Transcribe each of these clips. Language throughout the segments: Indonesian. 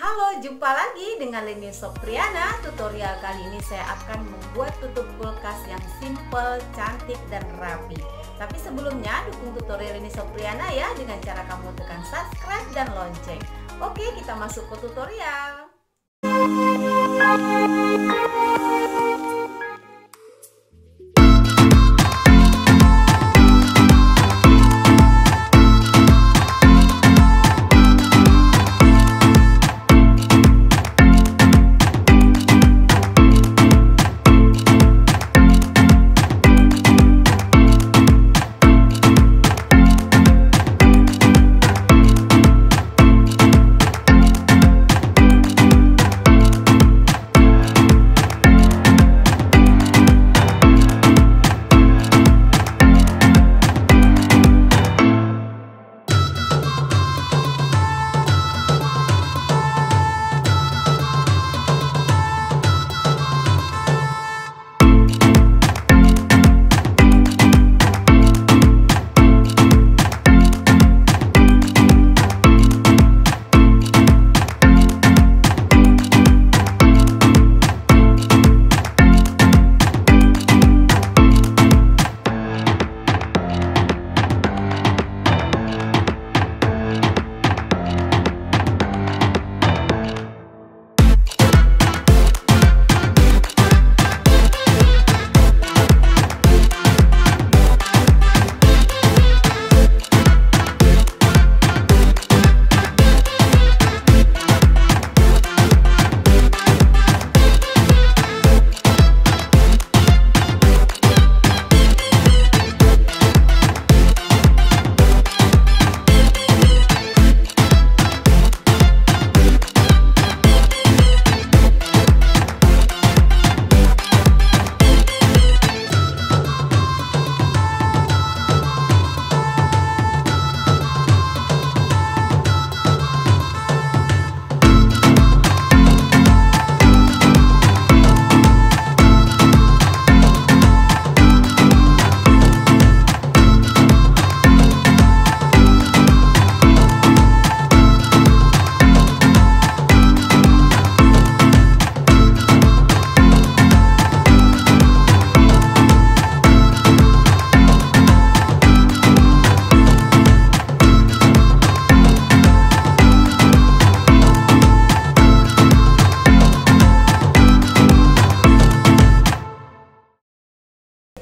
Halo, jumpa lagi dengan Sopriana. Tutorial kali ini saya akan membuat tutup kulkas yang simple, cantik, dan rapi. Tapi sebelumnya dukung tutorial Sopriana ya dengan cara kamu tekan subscribe dan lonceng. Oke, kita masuk ke tutorial.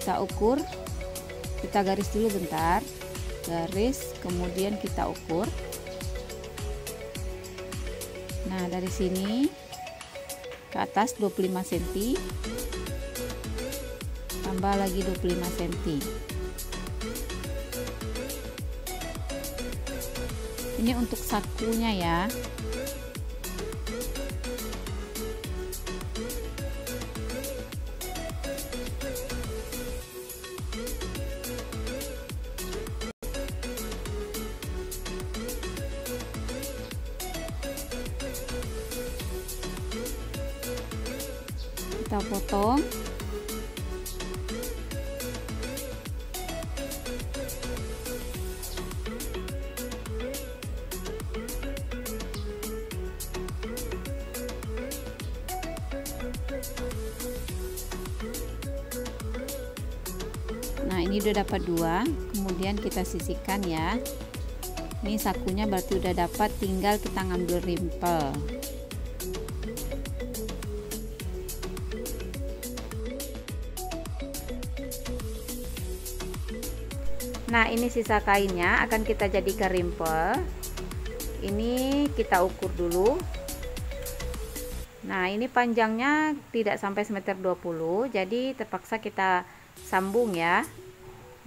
Kita ukur, kita garis dulu bentar, garis, kemudian kita ukur. Nah, dari sini ke atas 25 cm, tambah lagi 25 cm. Ini untuk sakunya ya. Kita potong. Nah, ini udah dapat dua, kemudian kita sisihkan ya. Ini sakunya berarti udah dapat, tinggal kita ngambil rimpel. Nah, ini sisa kainnya akan kita jadikan rimpel. Ini kita ukur dulu. Nah, ini panjangnya tidak sampai 1,20 m, jadi terpaksa kita sambung ya.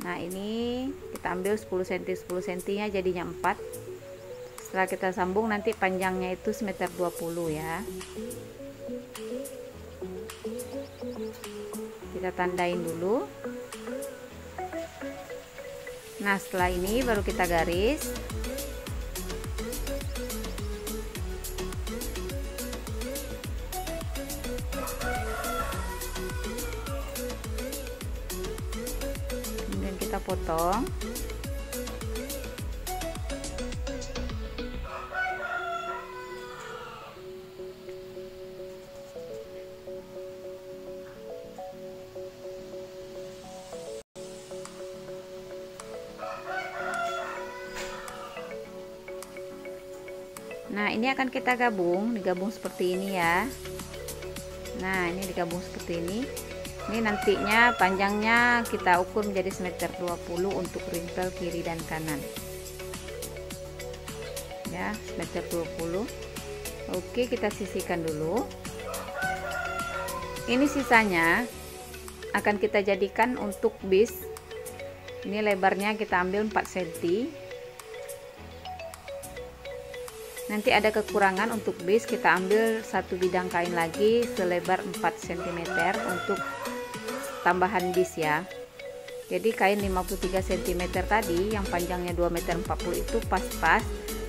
Nah, ini kita ambil 10 cm 10 cm nya jadinya 4. Setelah kita sambung nanti panjangnya itu 1,20 m ya. Kita tandain dulu. Nah, setelah ini baru kita garis. Kemudian kita potong. Nah, ini akan kita digabung seperti ini ya. Nah, ini digabung seperti ini. Ini nantinya panjangnya kita ukur menjadi 1,20 m untuk rimpel kiri dan kanan. Ya, 1,20 m. Oke, kita sisihkan dulu. Ini sisanya akan kita jadikan untuk bis. Ini lebarnya kita ambil 4 cm. Nanti ada kekurangan untuk bis, kita ambil satu bidang kain lagi selebar 4 cm untuk tambahan bis ya. Jadi kain 53 cm tadi yang panjangnya 2,40 m itu pas-pas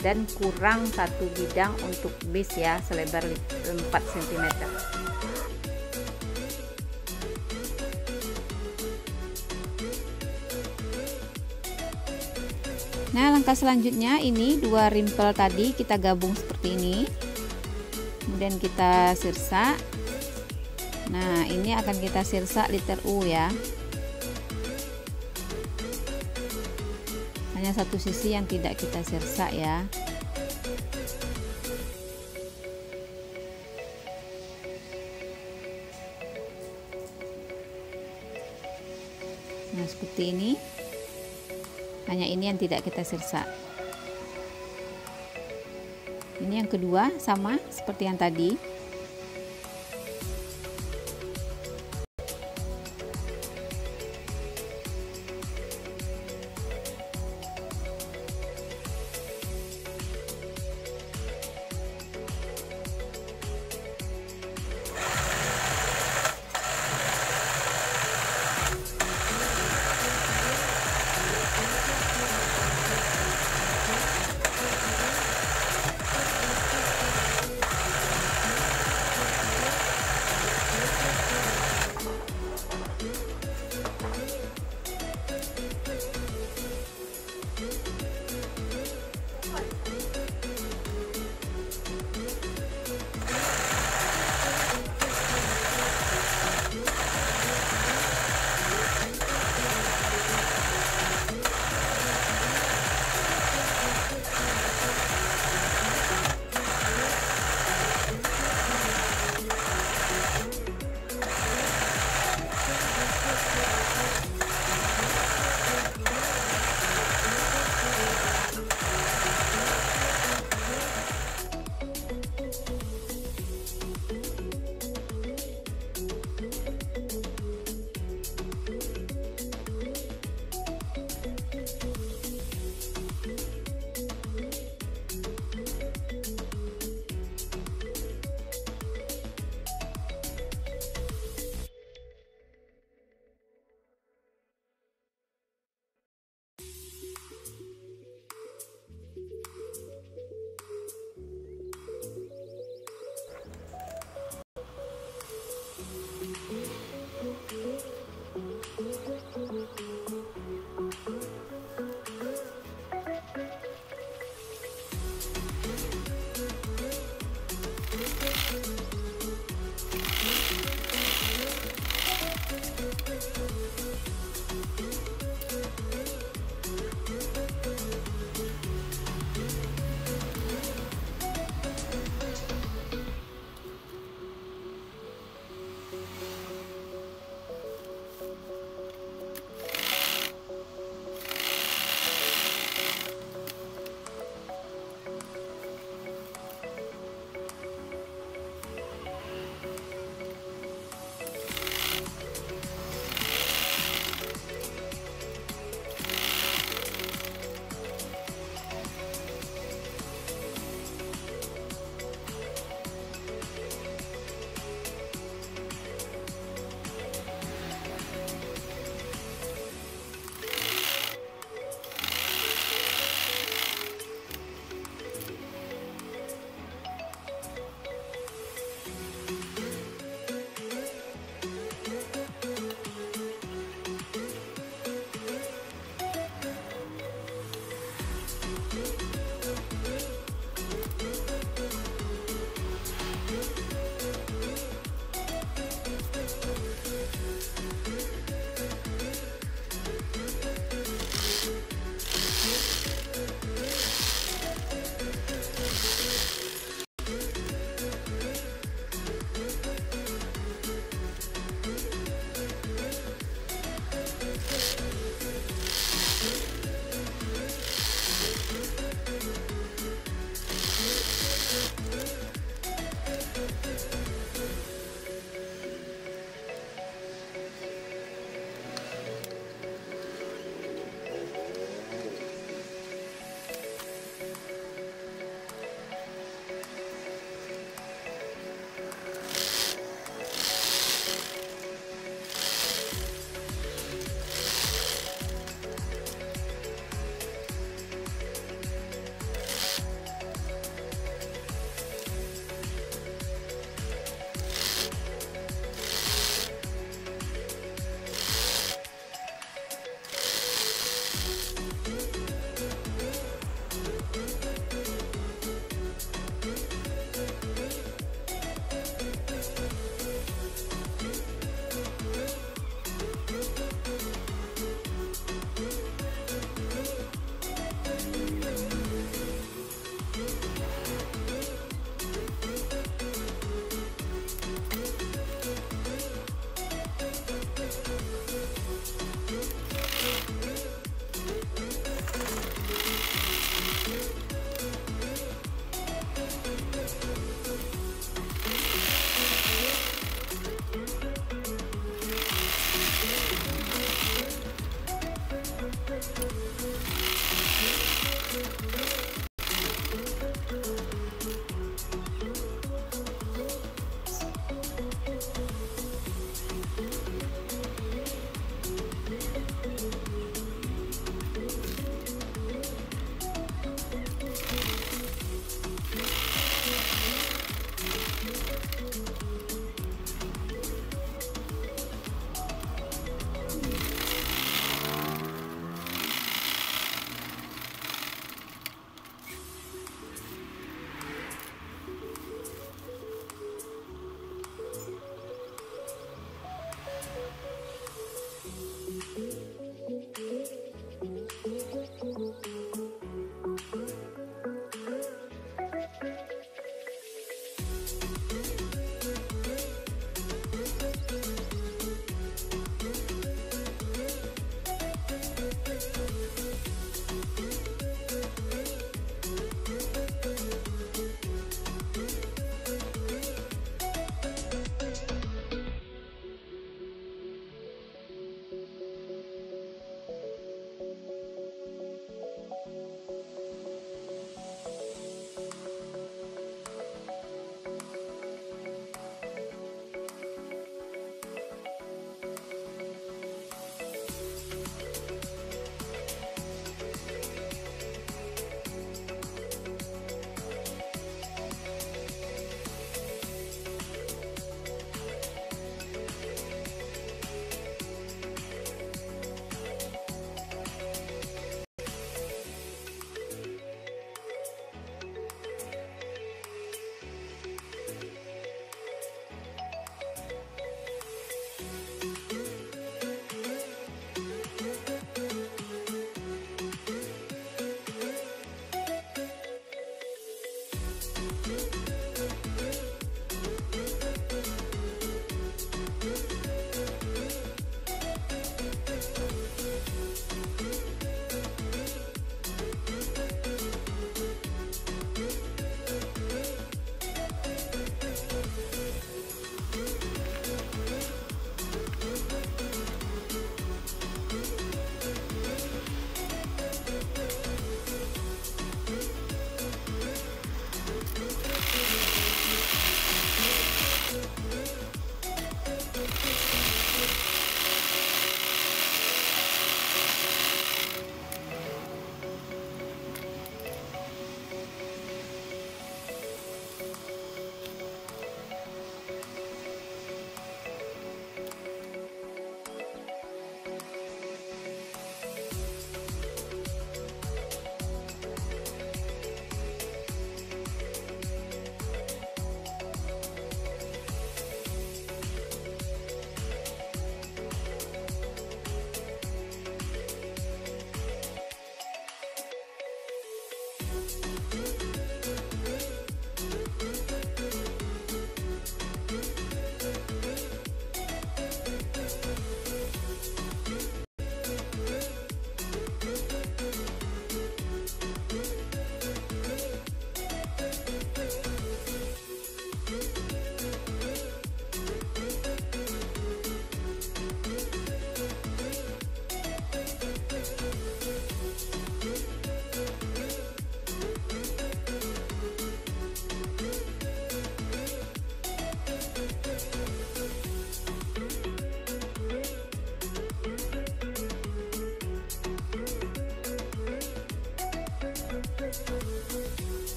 dan kurang satu bidang untuk bis ya, selebar 4 cm. Nah, langkah selanjutnya ini dua rimpel tadi kita gabung seperti ini, kemudian kita sirsa. Nah, ini akan kita sirsa liter U ya, hanya satu sisi yang tidak kita sirsa ya. Nah, seperti ini. Hanya ini yang tidak kita sirsa. Ini yang kedua sama seperti yang tadi.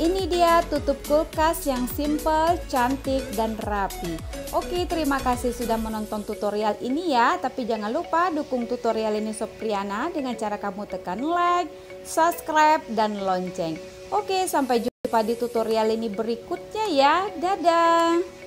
Ini dia tutup kulkas yang simple, cantik, dan rapi. Oke, terima kasih sudah menonton tutorial ini ya. Tapi jangan lupa dukung tutorial ini Sopriana dengan cara kamu tekan like, subscribe, dan lonceng. Oke, sampai jumpa di tutorial ini berikutnya ya. Dadah!